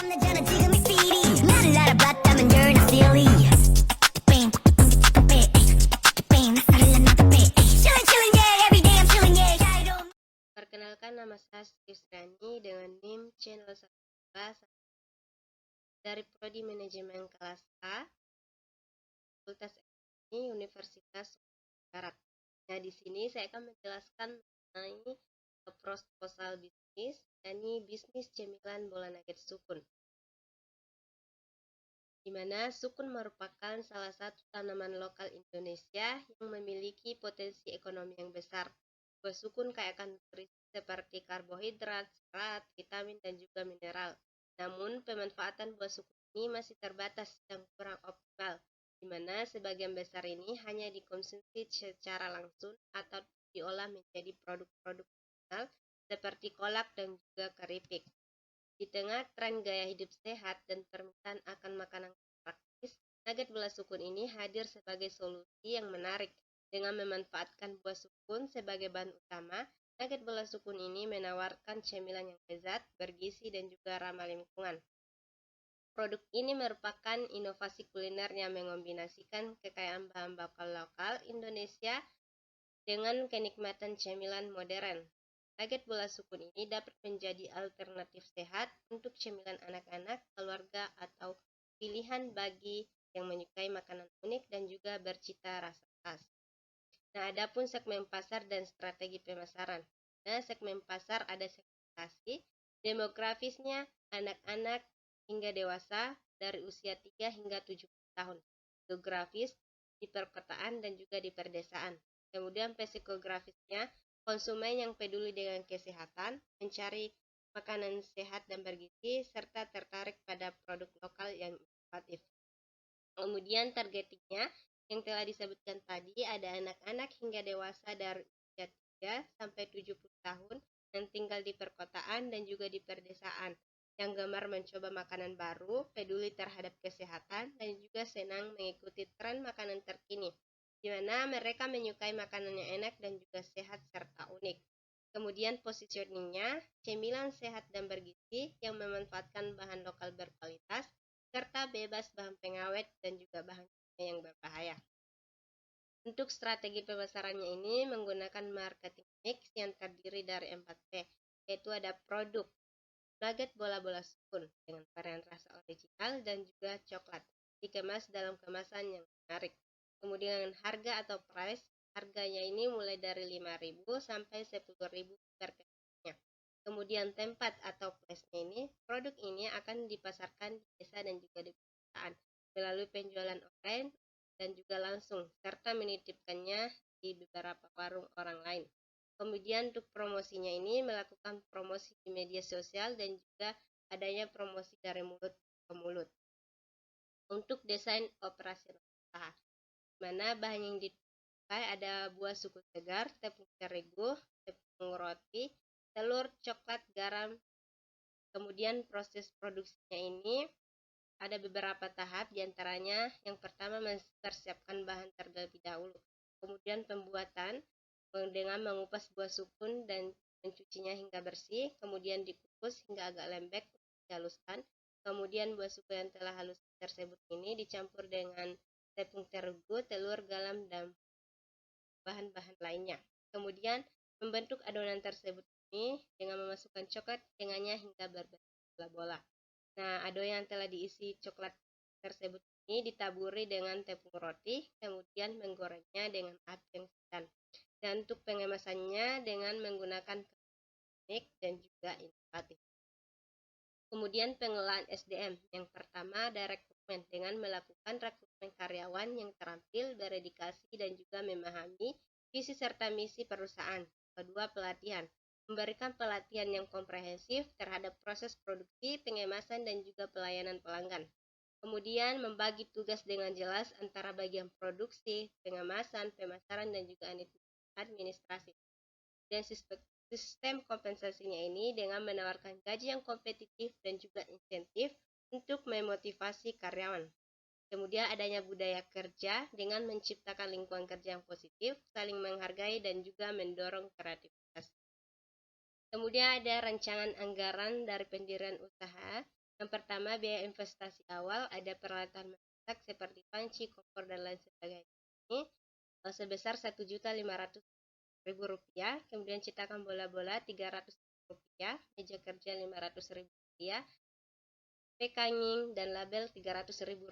남자는 지금이 speedy 나를 알아봤다면 you're not silly Bang, bang, bang, 나를 나도 bang Chillin', chillin', yeah, every day I'm chillin', yeah 자유로운 Perkenalkan, nama saya Kristiani dengan NIM channel 11 dari Prodi Manajemen kelas A, Fakultas Ekonomi Universitas Barat. Nah, di sini saya akan menjelaskan mengenai proposal bisnis, yakni bisnis cemilan bola nugget sukun. Di mana sukun merupakan salah satu tanaman lokal Indonesia yang memiliki potensi ekonomi yang besar. Buah sukun kaya akan nutrisi seperti karbohidrat, serat, vitamin, dan juga mineral. Namun, pemanfaatan buah sukun ini masih terbatas dan kurang optimal, di mana sebagian besar ini hanya dikonsumsi secara langsung atau diolah menjadi produk-produk nasional seperti kolak dan juga keripik. Di tengah tren gaya hidup sehat dan permintaan akan makanan praktis, nugget bola sukun ini hadir sebagai solusi yang menarik. Dengan memanfaatkan buah sukun sebagai bahan utama, nugget bola sukun ini menawarkan cemilan yang lezat, bergizi, dan juga ramah lingkungan. Produk ini merupakan inovasi kuliner yang mengombinasikan kekayaan bahan bakar lokal Indonesia dengan kenikmatan cemilan modern. Nugget bola sukun ini dapat menjadi alternatif sehat untuk cemilan anak-anak, keluarga, atau pilihan bagi yang menyukai makanan unik dan juga bercita rasa khas. Nah, adapun segmen pasar dan strategi pemasaran. Nah, segmen pasar ada segmentasi, demografisnya anak-anak hingga dewasa dari usia 3 hingga 70 tahun. Geografis di perkotaan dan juga di perdesaan. Kemudian psikografisnya konsumen yang peduli dengan kesehatan, mencari makanan sehat dan bergizi, serta tertarik pada produk lokal yang inovatif. Kemudian targetingnya yang telah disebutkan tadi ada anak-anak hingga dewasa dari usia 3 sampai 70 tahun yang tinggal di perkotaan dan juga di perdesaan, yang gemar mencoba makanan baru, peduli terhadap kesehatan, dan juga senang mengikuti tren makanan terkini, di mana mereka menyukai makanan yang enak dan juga sehat serta unik. Kemudian positioningnya, cemilan sehat dan bergizi yang memanfaatkan bahan lokal berkualitas, serta bebas bahan pengawet dan juga bahan yang berbahaya. Untuk strategi pemasarannya ini menggunakan marketing mix yang terdiri dari 4P, yaitu ada produk, nugget bola-bola sukun dengan varian rasa original dan juga coklat, dikemas dalam kemasan yang menarik. Kemudian harga atau price, harganya ini mulai dari 5.000 sampai 10.000 per kilogramnya. Kemudian tempat atau place-nya ini, produk ini akan dipasarkan di desa dan juga di perusahaan melalui penjualan online dan juga langsung, serta menitipkannya di beberapa warung orang lain. Kemudian untuk promosinya ini melakukan promosi di media sosial dan juga adanya promosi dari mulut ke mulut. Untuk desain operasional usaha, mana bahan yang dipakai ada buah sukun segar, tepung terigu, tepung roti, telur, coklat, garam. Kemudian proses produksinya ini ada beberapa tahap, diantaranya yang pertama mempersiapkan bahan terlebih dahulu. Kemudian pembuatan dengan mengupas buah sukun dan mencucinya hingga bersih, kemudian dikukus hingga agak lembek, dihaluskan. Kemudian buah sukun yang telah halus tersebut ini dicampur dengan tepung terigu, telur, garam, dan bahan-bahan lainnya. Kemudian membentuk adonan tersebut ini dengan memasukkan coklat dengannya hingga berbentuk bola-bola. Nah, adonan yang telah diisi coklat tersebut ini ditaburi dengan tepung roti, kemudian menggorengnya dengan api yang sedang. Dan untuk pengemasannya dengan menggunakan teknik dan juga inovatif. Kemudian pengelolaan SDM. Yang pertama ada rekrutmen dengan melakukan rekrutmen karyawan yang terampil, berdedikasi, dan juga memahami visi serta misi perusahaan. Kedua, pelatihan. Memberikan pelatihan yang komprehensif terhadap proses produksi, pengemasan, dan juga pelayanan pelanggan. Kemudian membagi tugas dengan jelas antara bagian produksi, pengemasan, pemasaran, dan juga administrasi. Dan sistem kompensasinya ini dengan menawarkan gaji yang kompetitif dan juga insentif untuk memotivasi karyawan. Kemudian adanya budaya kerja dengan menciptakan lingkungan kerja yang positif, saling menghargai, dan juga mendorong kreativitas. Kemudian ada rancangan anggaran dari pendirian usaha. Yang pertama, biaya investasi awal, ada peralatan memasak seperti panci, kompor, dan lain sebagainya. Ini sebesar Rp1.500.000, kemudian cetakan bola-bola Rp300.000, meja kerja Rp500.000, packaging dan label Rp300.000.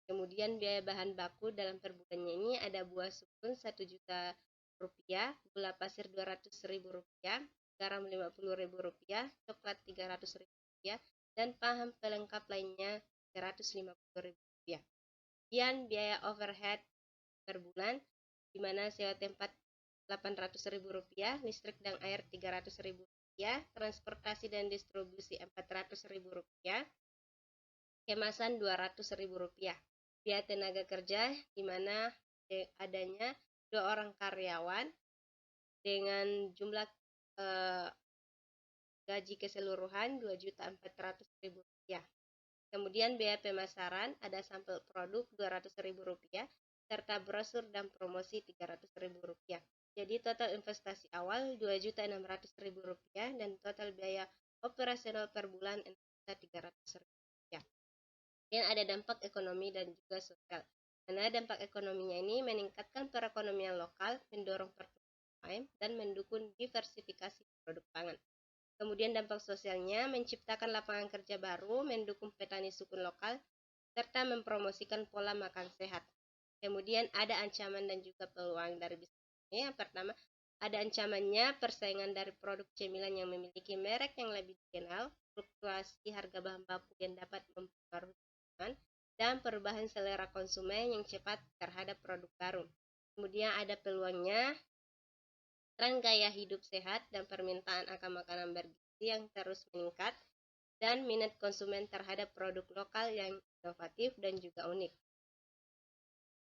Kemudian biaya bahan baku dalam per bulannya ini ada buah sukun Rp1.000.000, gula pasir Rp200.000, garam Rp50.000, coklat Rp300.000, dan bahan pelengkap lainnya Rp350.000. Kemudian biaya overhead per bulan, di mana sewa tempat Rp800.000, listrik dan air Rp300.000, transportasi dan distribusi Rp400.000, kemasan Rp200.000. Biaya tenaga kerja, di mana adanya 2 orang karyawan dengan jumlah gaji keseluruhan Rp2.400.000. Kemudian biaya pemasaran, ada sampel produk Rp200.000, serta brosur dan promosi Rp300.000. Jadi total investasi awal Rp2.600.000 dan total biaya operasional per bulan Rp300.000. Kemudian ada dampak ekonomi dan juga sosial. Karena dampak ekonominya ini meningkatkan perekonomian lokal, mendorong pertumbuhan UMKM, dan mendukung diversifikasi produk pangan. Kemudian dampak sosialnya menciptakan lapangan kerja baru, mendukung petani sukun lokal, serta mempromosikan pola makan sehat. Kemudian ada ancaman dan juga peluang dari bisnis ini. Yang pertama, ada ancamannya persaingan dari produk cemilan yang memiliki merek yang lebih dikenal, fluktuasi harga bahan baku yang dapat mempengaruhi dan perubahan selera konsumen yang cepat terhadap produk baru. Kemudian ada peluangnya tren gaya hidup sehat dan permintaan akan makanan bergizi yang terus meningkat, dan minat konsumen terhadap produk lokal yang inovatif dan juga unik.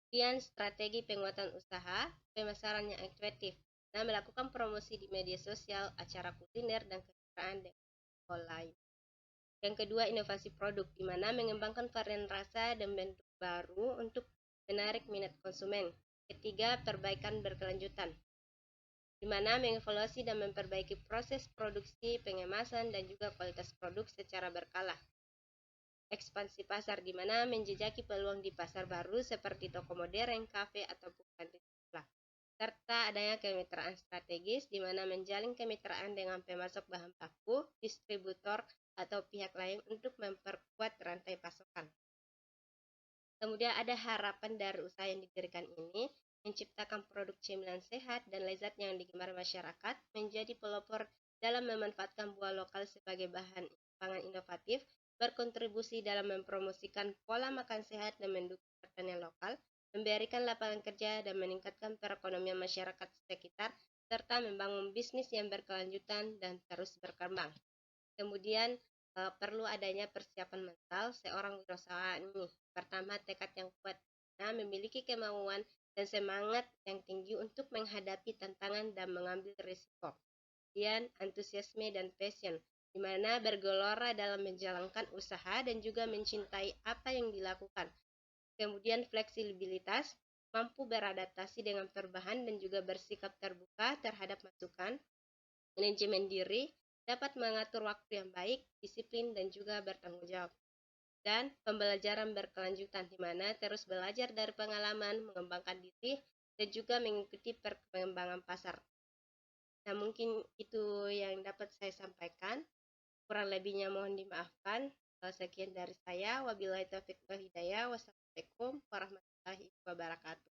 Kemudian strategi penguatan usaha, pemasaran yang efektif. Nah, melakukan promosi di media sosial, acara kuliner, dan kemitraan dengan online. Yang kedua, inovasi produk, di mana mengembangkan varian rasa dan bentuk baru untuk menarik minat konsumen. Ketiga, perbaikan berkelanjutan, di mana mengevaluasi dan memperbaiki proses produksi, pengemasan, dan juga kualitas produk secara berkala. Ekspansi pasar, di mana menjejaki peluang di pasar baru seperti toko modern, kafe, ataupun kantin sekolah. Serta adanya kemitraan strategis, di mana menjalin kemitraan dengan pemasok bahan baku, distributor, atau pihak lain untuk memperkuat rantai pasokan. Kemudian ada harapan dari usaha yang didirikan ini, menciptakan produk cemilan sehat dan lezat yang digemari masyarakat, menjadi pelopor dalam memanfaatkan buah lokal sebagai bahan pangan inovatif, berkontribusi dalam mempromosikan pola makan sehat dan mendukung pertanian lokal, memberikan lapangan kerja dan meningkatkan perekonomian masyarakat sekitar, serta membangun bisnis yang berkelanjutan dan terus berkembang. Kemudian perlu adanya persiapan mental seorang wirausaha ini. Pertama, tekad yang kuat, nah, memiliki kemauan dan semangat yang tinggi untuk menghadapi tantangan dan mengambil risiko. Kemudian antusiasme dan passion, di mana bergelora dalam menjalankan usaha dan juga mencintai apa yang dilakukan. Kemudian fleksibilitas, mampu beradaptasi dengan perubahan dan juga bersikap terbuka terhadap masukan. Manajemen diri, dapat mengatur waktu yang baik, disiplin, dan juga bertanggung jawab. Dan pembelajaran berkelanjutan, di mana terus belajar dari pengalaman, mengembangkan diri, dan juga mengikuti perkembangan pasar. Nah, mungkin itu yang dapat saya sampaikan. Kurang lebihnya mohon dimaafkan. Sekian dari saya. Wabillahi taufiq wal hidayah. Wassalamualaikum warahmatullahi wabarakatuh.